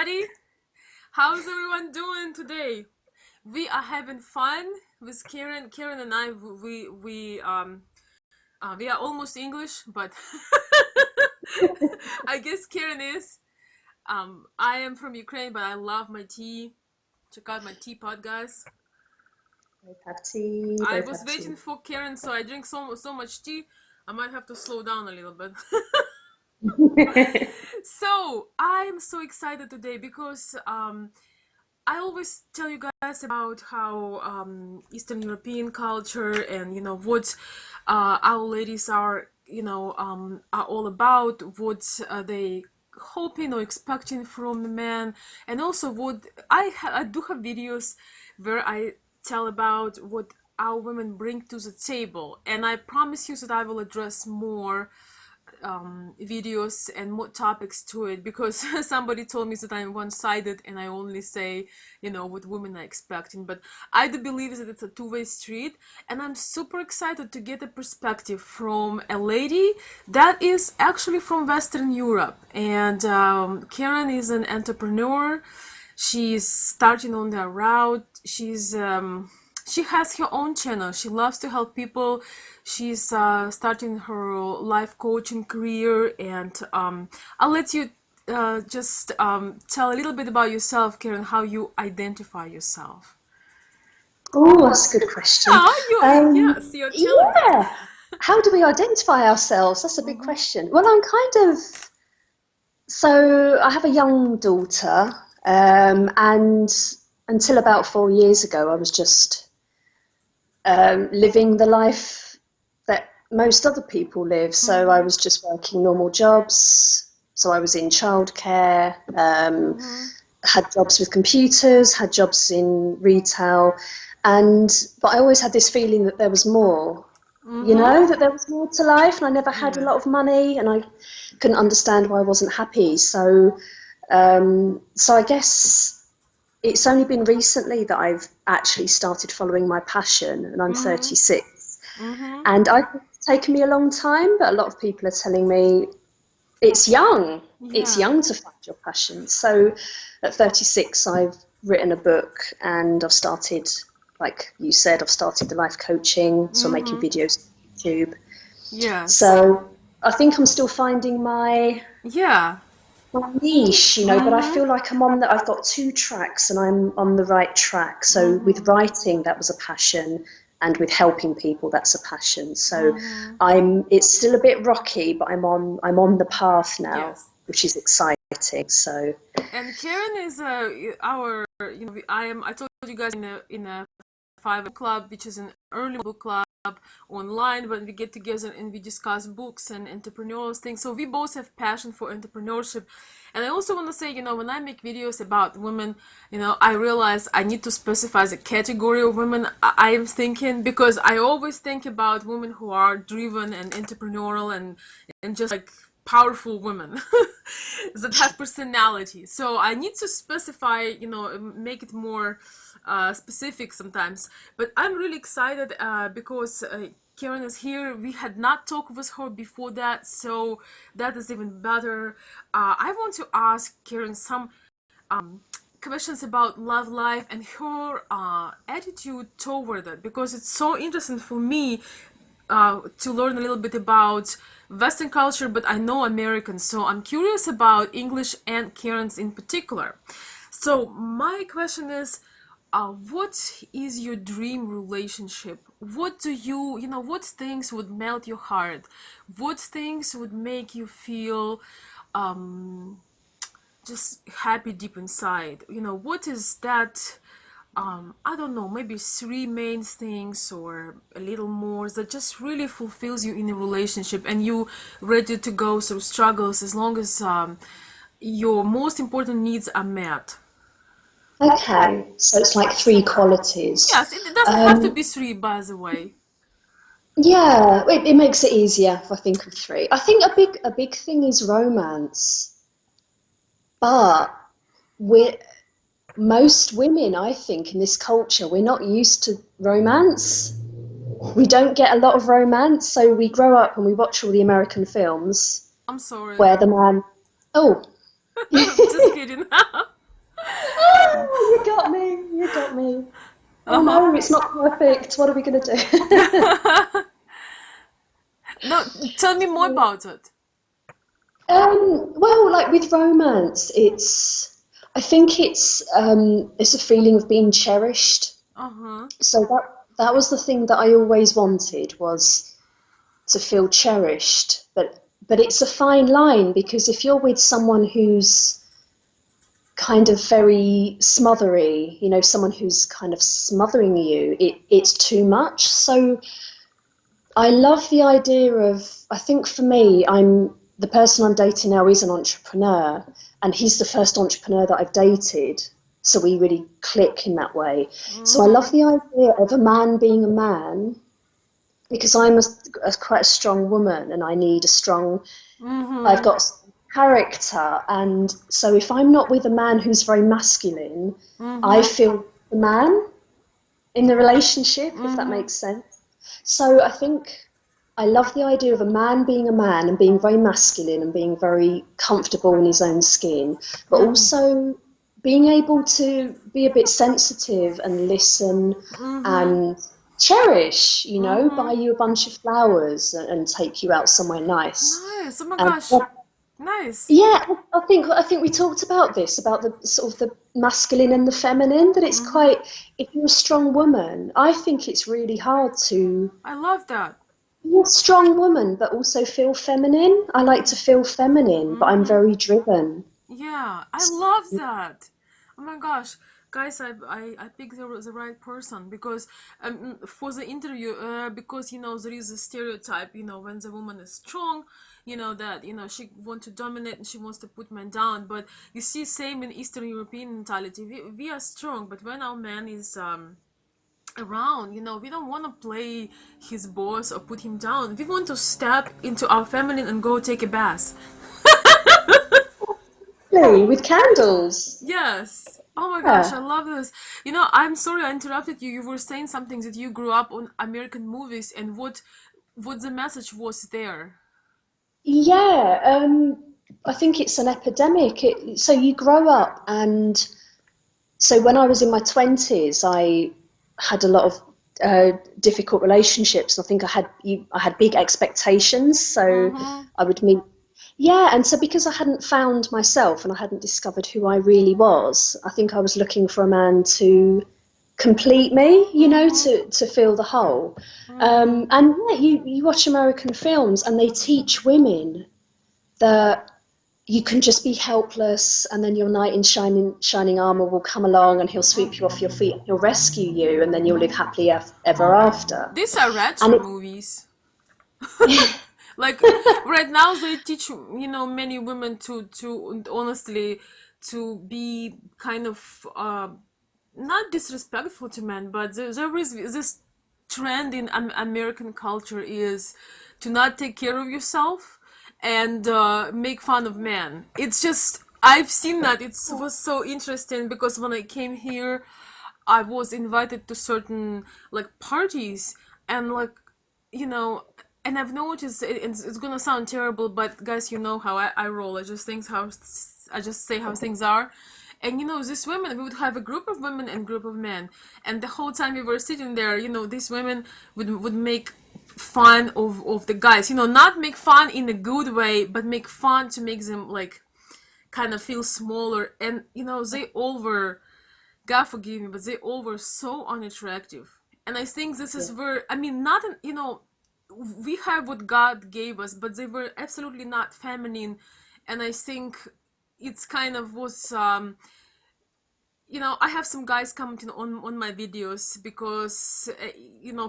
everybody. How's everyone doing today? We are having fun with Karen. Karen and I, we are almost English, but I guess Karen is. I am from Ukraine, but I love my tea. Check out my teapot, guys. Both have tea, I both was have tea. waiting for Karen, so I drink so much tea. I might have to slow down a little bit. So I'm so excited today because I always tell you guys about how Eastern European culture and what our ladies are are all about, what they hoping or expecting from the man, and also what I do have videos where I tell about what our women bring to the table, and I promise you that I will address more videos and more topics to it because somebody told me that I'm one-sided and I only say, what women are expecting. But I do believe that it's a two-way street, and I'm super excited to get a perspective from a lady that is actually from Western Europe. And Karen is an entrepreneur. She's starting on that route. She has her own channel. She loves to help people. She's starting her life coaching career, and I'll let you just tell a little bit about yourself, Karen, how you identify yourself. Oh, that's a good question. Yes, you're talented. Yeah. How do we identify ourselves? That's a big Mm-hmm. question. Well, so I have a young daughter, and until about 4 years ago, I was just living the life that most other people live. So I Mm-hmm. was just working normal jobs. So I was in childcare, Mm-hmm. had jobs with computers, had jobs in retail, but I always had this feeling that there was more. Mm-hmm. That there was more to life, and I never had a Yeah. lot of money, and I couldn't understand why I wasn't happy. So I guess it's only been recently that I've actually started following my passion, and I'm Mm-hmm. 36. Mm-hmm. And I think it's taken me a long time, but a lot of people are telling me it's young. It's Yeah. young to find your passion. So at 36, I've written a book, and I've started, like you said, I've started the life coaching, so I'm making Mm-hmm. videos on YouTube. Yes. So I think I'm still finding Yeah. my niche, but I Mm-hmm. feel like I've got two tracks and I'm on the right track. So with Mm-hmm. writing, that was a passion, and with helping people, that's a passion. So Mm-hmm. it's still a bit rocky, but I'm on the path now, Yes. which is exciting. So And Karen is our, I told you guys in a five club, which is an early book club online, when we get together and we discuss books and entrepreneurial things. So we both have passion for entrepreneurship. And I also want to say, when I make videos about women, I realize I need to specify the category of women I am thinking, because I always think about women who are driven and entrepreneurial and just like powerful women that have personality. So I need to specify, make it more specific sometimes. But I'm really excited because Karen is here. We had not talked with her before that, so that is even better. I want to ask Karen some questions about love life and her attitude toward it, because it's so interesting for me to learn a little bit about Western culture, but I know American, so I'm curious about English and Karen's in particular. So my question is, what is your dream relationship? What do what things would melt your heart? What things would make you feel just happy deep inside? What is that? I don't know, maybe three main things or a little more that just really fulfills you in a relationship, and you ready to go through struggles as long as your most important needs are met. okay, so it's like three qualities. Yes, it doesn't have to Um, be three, by the way. yeah, it makes it easier if I think of three. I think a big thing is romance, but we're most women, I think, in this culture, we're not used to romance. We don't get a lot of romance, so we grow up and we watch all the American films I'm sorry. where the man, oh, Just kidding. Oh, you got me. You got me. Oh Uh-huh. no, it's not perfect. What are we going to No, tell me more do? about it. Well, like with romance, I think it's a feeling of being cherished. Uh-huh. So that was the thing that I always wanted, was to feel cherished. But it's a fine line, because if you're with someone who's kind of very smothery, someone who's kind of smothering you, it's too much. So I love the idea of, I think for me, the person I'm dating now is an entrepreneur, and he's the first entrepreneur that I've dated. So we really click in that way. So I Mm-hmm. love the idea of a man being a man, because I'm quite a strong woman, and I've Mm-hmm. got some character. And so if I'm not with a man who's very masculine, I Mm-hmm. feel the man in the relationship, if that Mm-hmm. makes sense. So I think I love the idea of a man being a man and being very masculine and being very comfortable in his own skin, but Mm-hmm. also being able to be a bit sensitive and listen Mm-hmm. and cherish, Mm-hmm. buy you a bunch of flowers and take you out somewhere nice. Nice. Oh my And gosh. Nice. yeah, I think we talked about this, about the sort of the masculine and the feminine, that it's Mm-hmm. quite, if you're a strong woman, I think it's really hard to I love that. be a strong woman but also feel feminine. I like to feel feminine, but I'm Mm-hmm. very driven. Yeah, I love that. Oh my gosh, guys, I picked the right person because for the interview, because there is a stereotype, when the woman is strong, that she wants to dominate and she wants to put men down. But you see, same in Eastern European mentality, we are strong, but when our man is around, we don't want to play his boss or put him down. We want to step into our feminine and go take a bath. Really, with candles. Yes. Oh my gosh, I Yeah. love this. I'm sorry I interrupted you. You were saying something that you grew up on American movies and what the message was there. Yeah, I think it's an epidemic. So you grow up, and so when I was in my 20s, I had a lot of difficult relationships. I think I had big expectations. So Mm-hmm. I would meet, yeah, and so because I hadn't found myself and I hadn't discovered who I really was, I think I was looking for a man to complete me, Mm-hmm. to fill the hole. Mm-hmm. And yeah, you watch American films and they teach women that you can just be helpless, and then your knight in shining armor will come along and he'll sweep you off your feet and he'll rescue you, and then you'll live happily ever after. These are retro And movies. Like right now they teach many women to honestly to be kind of not disrespectful to men, but there is this trend in American culture is to not take care of yourself and make fun of men. It's just I've seen that. It was so interesting because when I came here, I was invited to certain like parties and like you know and I've noticed it's gonna sound terrible, but guys, you know how I roll. I just say how things are. And these women, we would have a group of women and group of men, and the whole time we were sitting there, these women would make fun of the guys. Not make fun in a good way, but make fun to make them like kind of feel smaller. And they all were, God forgive me, but they all were so unattractive. And I think this is where, I mean, not, we have what God gave us, but they were absolutely not feminine. And I think it's kind of was, I have some guys commenting on my videos because,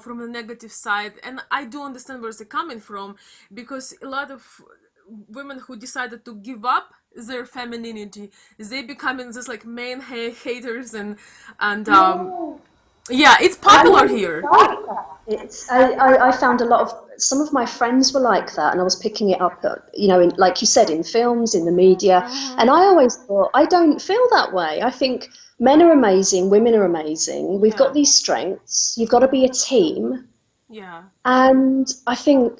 from the negative side. And I do understand where they're coming from because a lot of women who decided to give up their femininity, they becoming just like main haters and yeah, yeah, it's I popular think it's here. like that. I found a lot of, some of my friends were like that, and I was picking it up, like you said, in films, in the media, and Mm-hmm. I always thought, I don't feel that way. I think men are amazing, women are amazing. We've got Yeah. these strengths. You've got to be a team, Yeah. and I think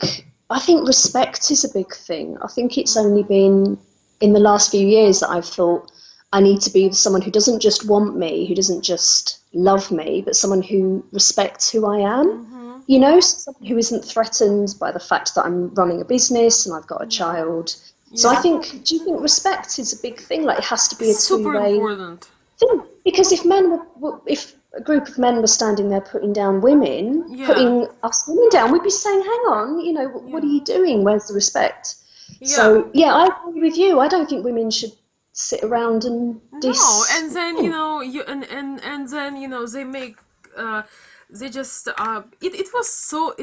respect is a big thing. I think it's only Mm-hmm. been in the last few years that I've thought, I need to be someone who doesn't just want me, who doesn't just love me, but someone who respects who I am. Mm-hmm. You know, someone who isn't threatened by the fact that I'm running a business and I've got a Yeah. child. So I Yeah. think, do you think respect is a big thing? Like, it has to be a Super two-way important. thing. Because if a group of men were standing there putting down women, Yeah. putting us women down, we'd be saying, hang on, you know, what are Yeah. you doing? Where's the respect? Yeah. So, yeah, I agree with you. I don't think women should sit around and No, diss and then men. and then they make uh they just it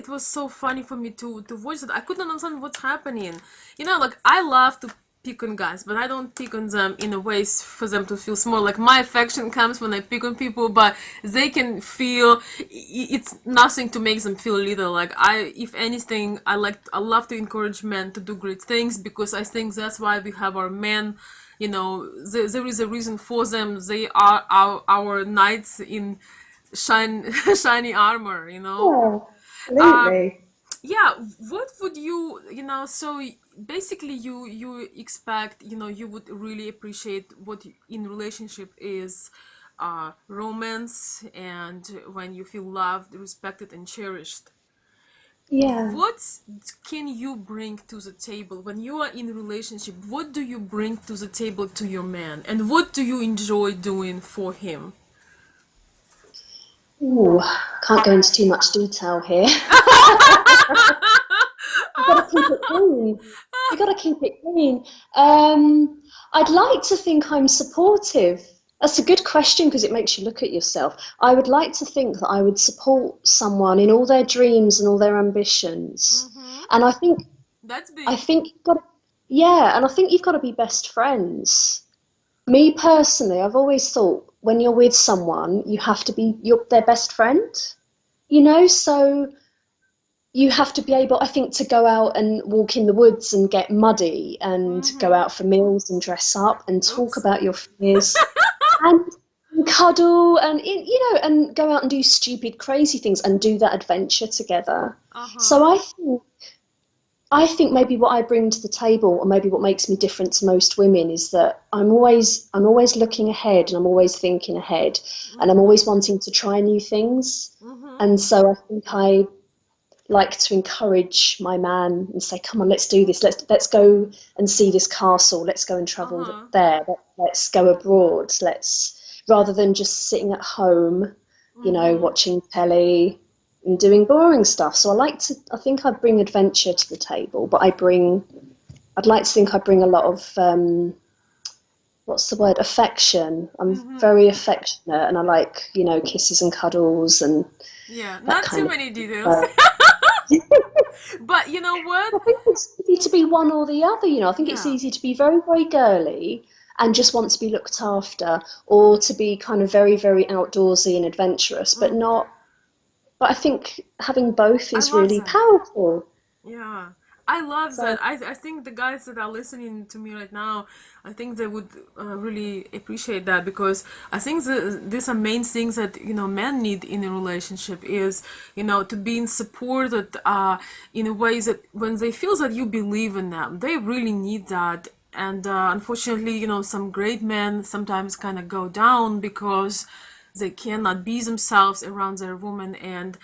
was so funny for me to watch that. I couldn't understand what's happening. Like I love to pick on guys, but I don't pick on them in a way for them to feel small. Like my affection comes when I pick on people, but they can feel it's nothing to make them feel little. Like if anything, I love to encourage men to do great things because I think that's why we have our men. There is a reason for them. They are our knights in shiny armor. Yeah, Um, absolutely. yeah, what would so basically you expect, you would really appreciate what in relationship is romance and when you feel loved, respected and cherished. Yeah. What can you bring to the table when you are in a relationship? What do you bring to the table to your man, and what do you enjoy doing for him? Ooh, can't go into too much detail here. You've got to keep it clean. You've got to keep it clean. I'd like to think I'm supportive. That's a good question because it makes you look at yourself. I would like to think that I would support someone in all their dreams and all their ambitions. Mm-hmm. And That's I big. think you've got to, yeah, and I think you've got to be best friends. Me personally, I've always thought when you're with someone, you have to be their best friend, you know? So you have to be able, I think, to go out and walk in the woods and get muddy and go Mm-hmm. out for meals and dress up and talk Oops. about your fears and cuddle and, and go out and do stupid, crazy things and do that adventure together. Uh-huh. So I think maybe what I bring to the table, or maybe what makes me different to most women, is that I'm always looking ahead, and I'm always thinking ahead, and I'm Mm-hmm. always wanting to try new things. Mm-hmm. And so I think I like to encourage my man and say, "Come on, let's do this. Let's go and see this castle. Let's go and travel Uh-huh. there. Let's go abroad. Let's rather than just sitting at home, Mm-hmm. watching telly and doing boring stuff." So I think I bring adventure to the table, but I'd like to think I bring a lot of what's the word? Affection. I'm Mm-hmm. very affectionate, and I like kisses and cuddles and Yeah, that not too kind of many details. thing. But you know what? I think it's easy to be one or the other. I think it's Yeah. easy to be very, very girly and just want to be looked after, or to be kind of very, very outdoorsy and adventurous, but Mm-hmm. not. But I think having both I is love really that. powerful. Yeah, I love So that. I think the guys that are listening to me right now, I think they would really appreciate that because I think these are main things that men need in a relationship is to being supported in a ways that when they feel that you believe in them, they really need that. And unfortunately, some great men sometimes kind of go down because they cannot be themselves around their woman and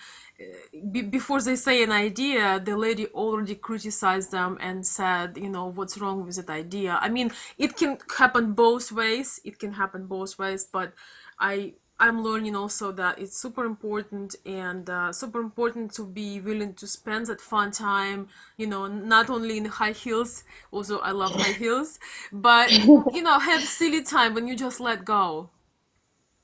before they say an idea, the lady already criticized them and said, what's wrong with that idea. I mean, it can happen both ways. It can happen both ways, but I'm learning also that it's super important and super important to be willing to spend that fun time, not only in high heels, also I love high heels, but, have silly time when you just let go.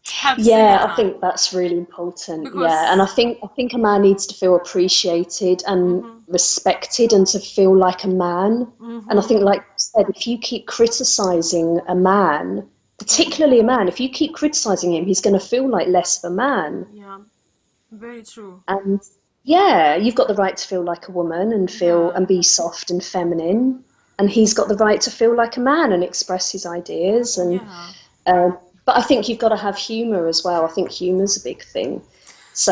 Have silly yeah, I time. think that's really important. Yeah, and I Because, think I think a man needs to feel appreciated and mm-hmm, respected, and to feel like a man. And I mm-hmm, think, like you said, if you keep criticizing a man, yeah. particularly a man, if you keep criticizing him, he's going to feel like less of a man. Yeah, very true. And yeah, you've got the right to feel like a woman and feel Yeah, and be soft and feminine, and he's got the right to feel like a man and express his ideas. And yeah. but I think you've got to have humour as well. I think humour's a big thing.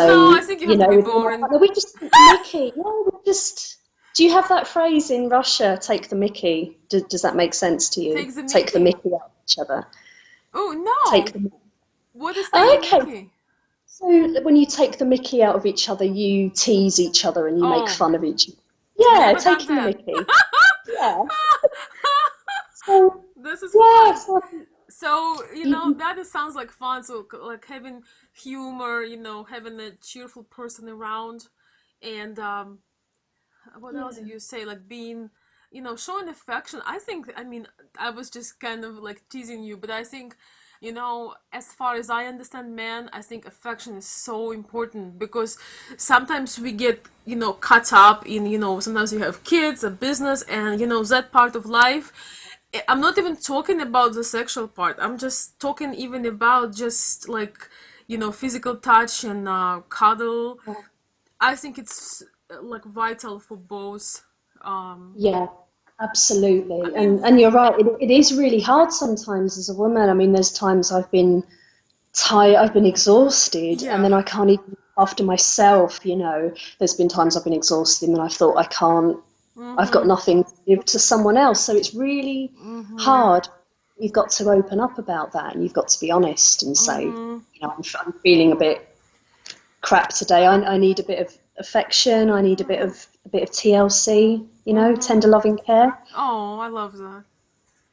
No, So I think you have to be with my boring. partner, we just take the Mickey. Yeah, we just. Do you have that phrase in Russia? Take the Mickey. Does that make sense to you? Take the Take the Mickey. Mickey out of each other. Oh Take no! them. What is taking Okay, Mickey? so when you take the mickey out of each other, you tease each other and you make Oh, fun of each other. Yeah, never done taking the that. mickey. Yeah. So, This is yeah, fun. so So, you, that just sounds like fun. So, like having humor, having a cheerful person around. And what else did yeah. you say? Like being, showing affection. I was just kind of like teasing you, but I think, as far as I understand men, I think affection is so important because sometimes we get, caught up in, sometimes you have kids, a business, and, that part of life. I'm not even talking about the sexual part. I'm just talking even about just like, physical touch and cuddle. I think it's like vital for both. Um, Yeah, I absolutely. mean, And you're right, it is really hard sometimes as a woman. I mean, there's times I've been tired, I've been exhausted, and yeah. then I can't even look after myself. There's been times I've been exhausted and I've thought I've got Mm-hmm. nothing to give to someone else. So it's really Mm-hmm. hard. You've got to open up about that and you've got to be honest and say, Mm-hmm. I'm feeling a bit crap today. I need a bit of affection. I need a bit of TLC, Mm-hmm. tender loving care. Oh, I love that.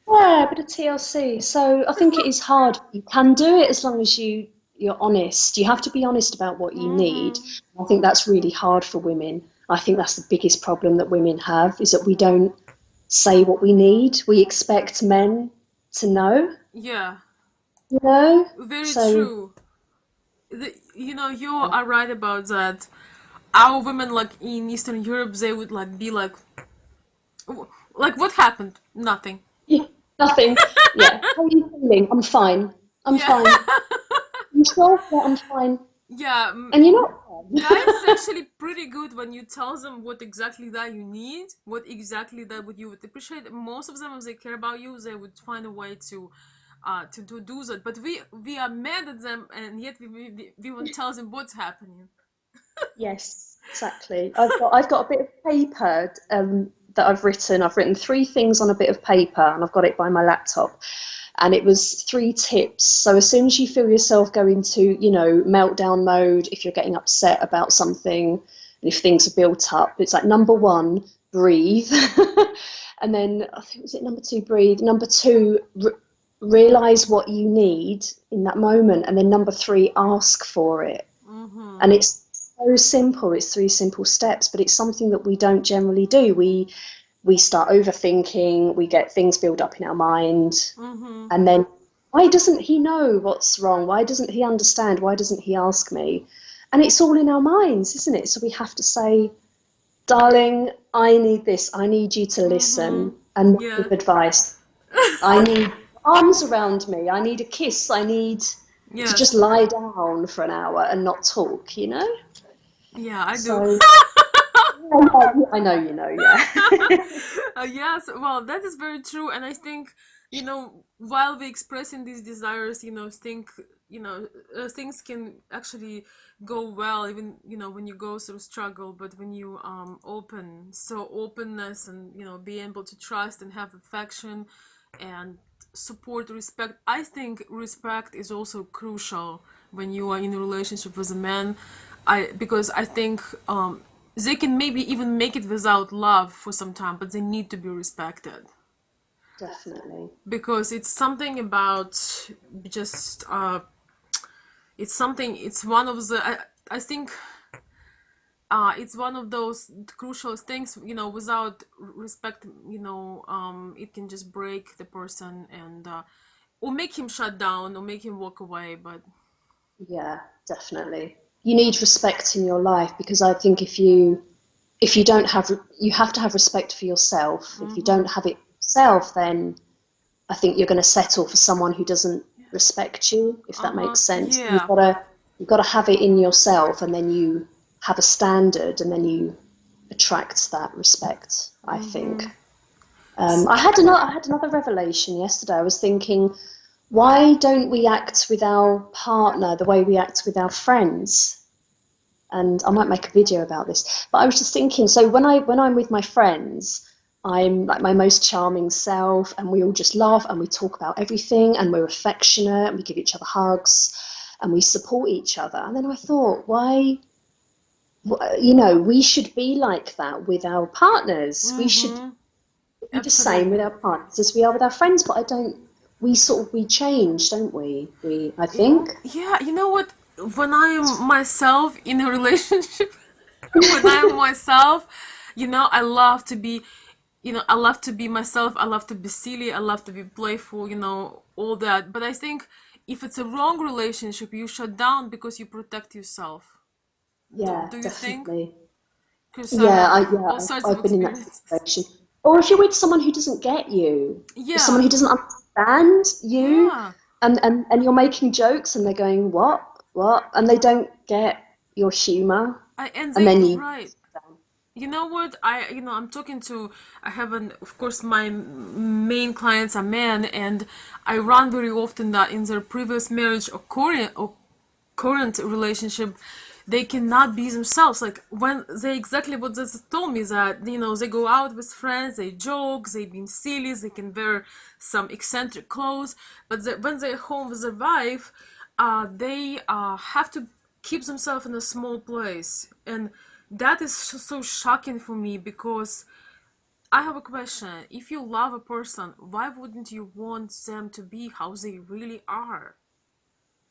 Yeah, a bit of TLC. So I think it is hard. You can do it as long as you're honest. You have to be honest about what you need. Mm-hmm. I think that's really hard for women. I think that's the biggest problem that women have is that we don't say what we need. We expect men to know, Yeah, you know? very So true. You are right about that. Our women, like in Eastern Europe, they would like be like, what happened? Nothing. yeah, nothing. Yeah. How are you feeling? I'm fine. I'm Yeah. fine. You sure? Yeah, I'm fine. Yeah, And you're not guys fine. actually pretty good when you tell them what exactly that you need, what exactly that would you would appreciate. Most of them, if they care about you, they would find a way to do that. But we are mad at them, and yet we won't tell them what's happening. Yes, exactly. I've got a bit of paper that I've written. I've written three things on a bit of paper, and I've got it by my laptop. And it was three tips. So as soon as you feel yourself go into, meltdown mode, if you're getting upset about something, and if things are built up, it's like number one, breathe. And then I think was it number two, breathe. Number two, realize what you need in that moment. And then number three, ask for it. And Mm-hmm. it's so simple. It's three simple steps, but it's something that we don't generally do. We start overthinking, we get things build up in our mind, Mm-hmm. and then why doesn't he know what's wrong? Why doesn't he understand? Why doesn't he ask me? And it's all in our minds, isn't it? So we have to say, darling, I need this. I need you to Mm-hmm. listen and not Yeah. give advice. I need arms around me. I need a kiss. I need to just Yes. lie down for an hour and not talk. Yeah, I do. So, yeah, I know you know, yeah. Yes, well, that is very true, and I think while we're expressing these desires, things can actually go well, even when you go through struggle. But when you openness and be able to trust and have affection and support, respect. I think respect is also crucial when you are in a relationship with a man. Because I think they can maybe even make it without love for some time, but they need to be respected Definitely. because it's something about just it's one of the I think it's one of those crucial things, without respect, it can just break the person and or make him shut down or make him walk away. But Yeah, definitely. You need respect in your life because I think if you don't have you have to have respect for yourself. If you mm-hmm. don't have it yourself, then I think you're going to settle for someone who doesn't respect you, if that Uh-huh. makes sense. You've Yeah. got to you've got to have it in yourself, and then you have a standard, and then you attract that respect. I think. Mm-hmm. I had another revelation yesterday. I was thinking, why don't we act with our partner the way we act with our friends? And I might make a video about this. But I was just thinking, so when I'm with my friends, I'm like my most charming self, and we all just laugh and we talk about everything, and we're affectionate and we give each other hugs and we support each other. And then I thought, why, we should be like that with our partners. We should Mm-hmm. be the same with Absolutely. our partners as we are with our friends. But I don't, we change, don't we? I think. Yeah, you know what? When I am myself in a relationship, when I am myself, I love to be, I love to be myself. I love to be silly. I love to be playful, all that. But I think if it's a wrong relationship, you shut down because you protect yourself. Yeah, Do you think? definitely. Because I Yeah, have all sorts of I've been in that experiences. situation. Or if you're with someone who doesn't get you, or someone Yeah, who doesn't understand you, yeah. and you're making jokes, and they're going, what? And they don't get your humor, And and they, then you, right. You know what? I'm talking to, I have of course, my main clients are men, and I run very often that in their previous marriage or current relationship, they cannot be themselves. Like when they exactly what they told me that they go out with friends, they joke, they being silly, they can wear some eccentric clothes, but when they're home with their wife, they have to keep themselves in a small place, and that is so shocking for me because I have a question. If you love a person, why wouldn't you want them to be how they really are?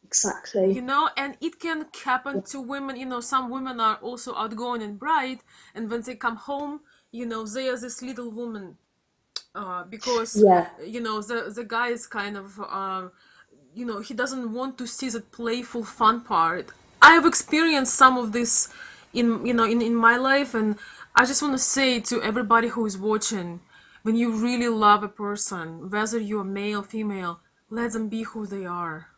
exactly. And it can happen to women. Some women are also outgoing and bright, and when they come home, they are this little woman, because Yeah, the guy is kind of he doesn't want to see the playful fun part. I have experienced some of this in my life, and I just want to say to everybody who is watching, when you really love a person, whether you're male, female, let them be who they are.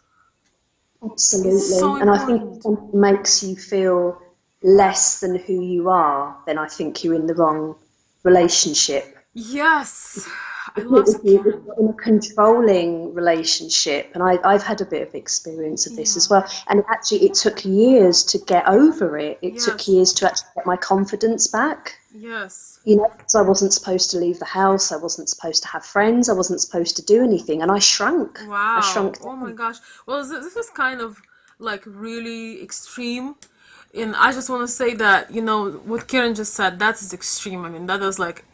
It's so absolutely. And I think if important. something makes you feel less than who you are, then I think you're in the wrong relationship. Yes, I If love if Karen. you're in a controlling relationship, and I've had a bit of experience of this as Yeah. well, and it took years to get over it. It took Yes. years to actually get my confidence back. Yes. Because I wasn't supposed to leave the house, I wasn't supposed to have friends, I wasn't supposed to do anything, and I shrunk. I Wow. shrunk Oh my down. gosh. Well, this is kind of like really extreme. And I just want to say that, what Karen just said, that is extreme. I mean, that is like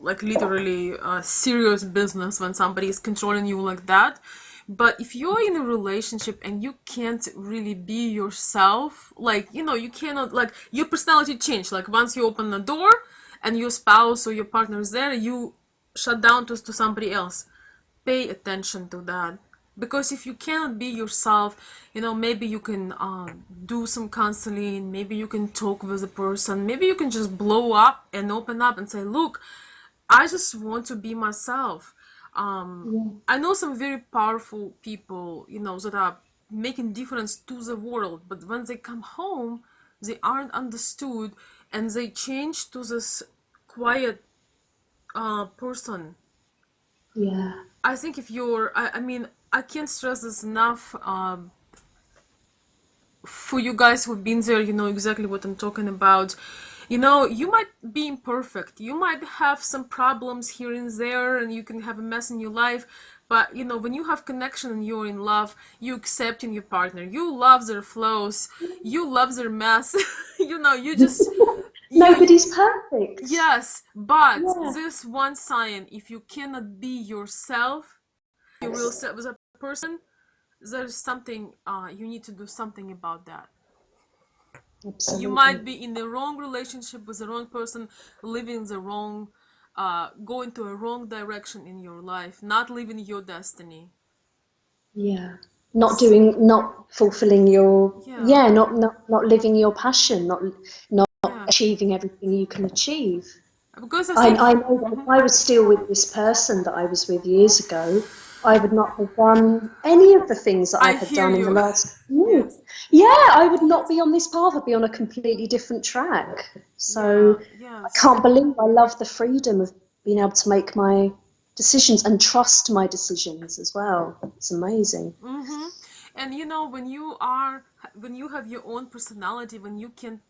literally serious business when somebody is controlling you like that. But if you're in a relationship and you can't really be yourself, like, you cannot, like, your personality change. Like, once you open the door and your spouse or your partner is there, you shut down to somebody else. Pay attention to that, because if you cannot be yourself, maybe you can do some counseling, maybe you can talk with a person, maybe you can just blow up and open up and say, look, I just want to be myself. Yeah, I know some very powerful people, that are making difference to the world, but when they come home, they aren't understood, and they change to this quiet person. yeah, I think if you're, I mean, I can't stress this enough. For you guys who've been there, you know exactly what I'm talking about. You might be imperfect. You might have some problems here and there, and you can have a mess in your life. But when you have connection and you're in love, you accept in your partner. You love their flaws. You love their mess. You just you. nobody's perfect. Yes, but Yeah, this one sign: if you cannot be yourself, your real yes, self as a person, there's something you need to do something about that. You absolutely. might be in the wrong relationship with the wrong person, living the wrong going to a wrong direction in your life, not living your destiny. Yeah. Not fulfilling Yeah, not living your passion, not yeah, achieving everything you can achieve. because I I, think I know that if I was still with this person that I was with years ago, I would not have done any of the things that I I had hear done in the you. last year. Yes. Yeah, I would not be on this path. I'd be on a completely different track. So Yeah, I yes. can't believe I love the freedom of being able to make my decisions and trust my decisions as well. It's amazing. Mm-hmm. And when you have your own personality, when you can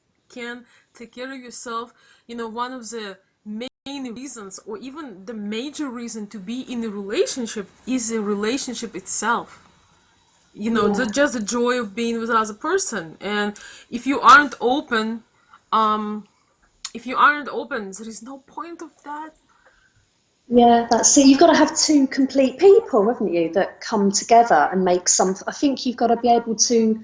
take care of yourself, one of the main main reasons, or even the major reason to be in a relationship, is a relationship itself. Yeah. Just the joy of being with another person. And if you aren't open, um, there is no point of that. Yeah, that's it. You've got to have two complete people, haven't you, that come together and make something. I think you've got to be able to,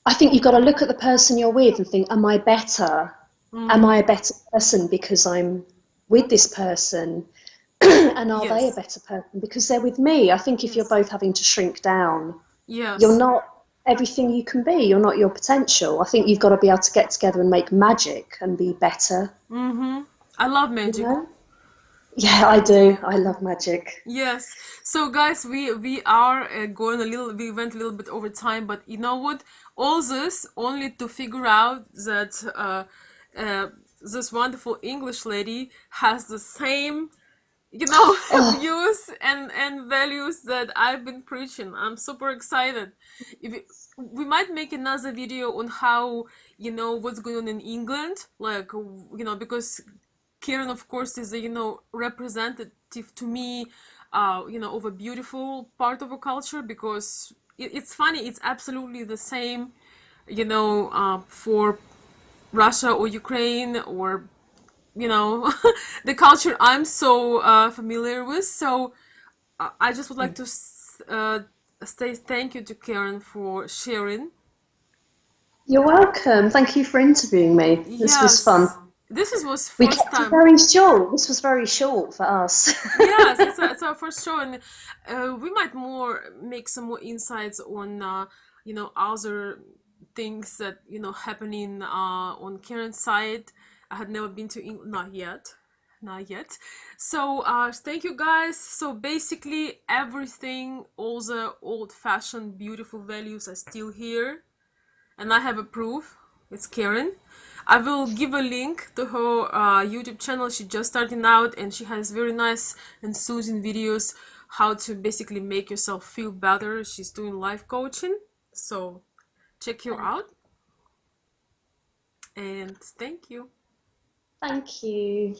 I think you've got to look at the person you're with and think, am I better? Am I a better person because I'm with this person? And are they a Yes, better person because they're with me? I think if you're yes, both having to shrink down, you're yes. not everything you can be. You're not your potential. I think you've got to be able to get together and make magic and be better, I love you magic. know? Yeah, I do. I love magic. Yes. So guys, we are going a little. We went a little bit over time, but you know what? All this only to figure out that uh, this wonderful English lady has the same, Oh, views and values that I've been preaching. I'm super excited. If it, we might make another video on how, what's going on in England, like, because Karen, of course, is a, representative to me, of a beautiful part of a culture, because it's funny, it's absolutely the same, for Russia or Ukraine, or, the culture I'm so familiar with. So I just would like to say thank you to Karen for sharing. you're welcome. Thank you for interviewing me. This was fun. Yes, was We first kept it time. very short. This was very short for us. Yes, it's our first show, and we might more make some more insights on other things that happening on Karen's side. I had never been to England, not yet. So thank you guys. So basically, everything, all the old-fashioned, beautiful values are still here, and I have a proof. It's Karen. I will give a link to her YouTube channel. She's just starting out, and she has very nice and soothing videos how to basically make yourself feel better. She's doing life coaching, so check her Thank out. And thank you. thank you.